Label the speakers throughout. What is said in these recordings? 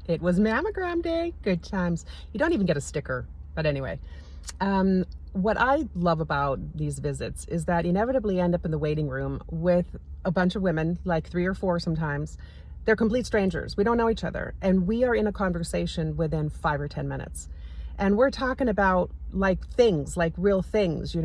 Speaker 1: It was mammogram day. Good times. You don't even get a sticker. But anyway, what I love about these visits is that you inevitably end up in the waiting room with a bunch of women, like 3 or 4 sometimes. They're complete strangers. We don't know each other. And we are in a conversation within 5 or 10 minutes. And we're talking about like things, like real things,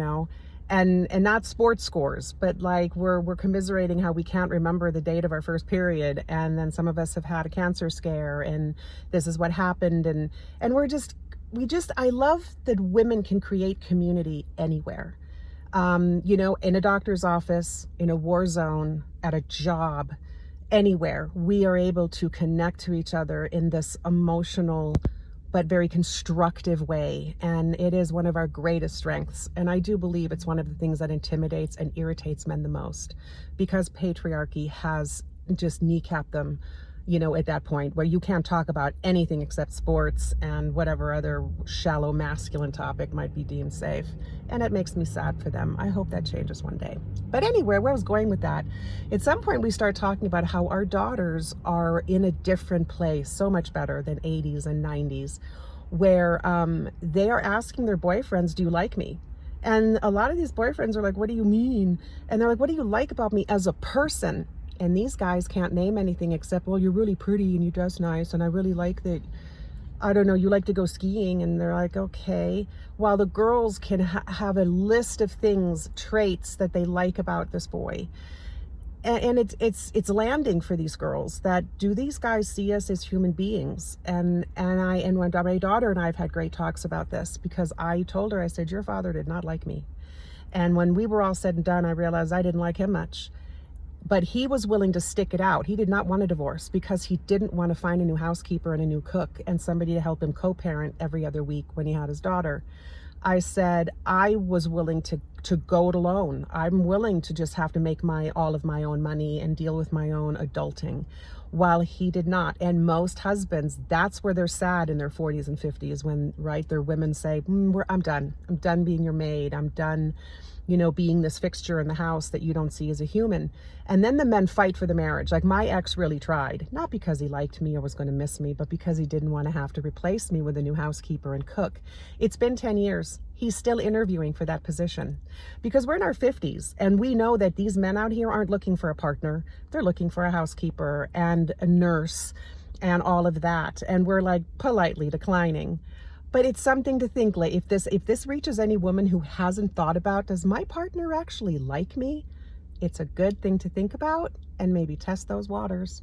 Speaker 1: and not sports scores, but like we're commiserating how we can't remember the date of our first period, and then some of us have had a cancer scare, and this is what happened, and I love that women can create community anywhere. In a doctor's office, in a war zone, at a job, anywhere, we are able to connect to each other in this emotional but very constructive way. And it is one of our greatest strengths. And I do believe it's one of the things that intimidates and irritates men the most, because patriarchy has just kneecapped them, at that point where you can't talk about anything except sports and whatever other shallow masculine topic might be deemed safe. And it makes me sad for them. I hope that changes one day. But anyway, where I was going with that, at some point we start talking about how our daughters are in a different place, so much better than 80s and 90s, where they are asking their boyfriends, do you like me? And a lot of these boyfriends are like, what do you mean? And they're like, what do you like about me as a person? And these guys can't name anything except, well, you're really pretty and you dress nice, and I really like that, I don't know, you like to go skiing. And they're like, okay. While the girls can have a list of things, traits that they like about this boy. And it's landing for these girls that, do these guys see us as human beings? And when my daughter and I have had great talks about this, because I told her, I said, your father did not like me. And when we were all said and done, I realized I didn't like him much. But he was willing to stick it out. He did not want a divorce because he didn't want to find a new housekeeper and a new cook and somebody to help him co-parent every other week when he had his daughter. I said I was willing to go it alone. I'm willing to just have to make all of my own money and deal with my own adulting, while he did not. And most husbands, that's where they're sad in their 40s and 50s when, right, their women say, I'm done. I'm done being your maid. I'm done, being this fixture in the house that you don't see as a human. And then the men fight for the marriage. Like, my ex really tried, not because he liked me or was going to miss me, but because he didn't want to have to replace me with a new housekeeper and cook. It's been 10 years. He's still interviewing for that position, because we're in our 50s and we know that these men out here aren't looking for a partner. They're looking for a housekeeper and a nurse and all of that. And we're like politely declining. But it's something to think, like, if this reaches any woman who hasn't thought about, does my partner actually like me? It's a good thing to think about and maybe test those waters.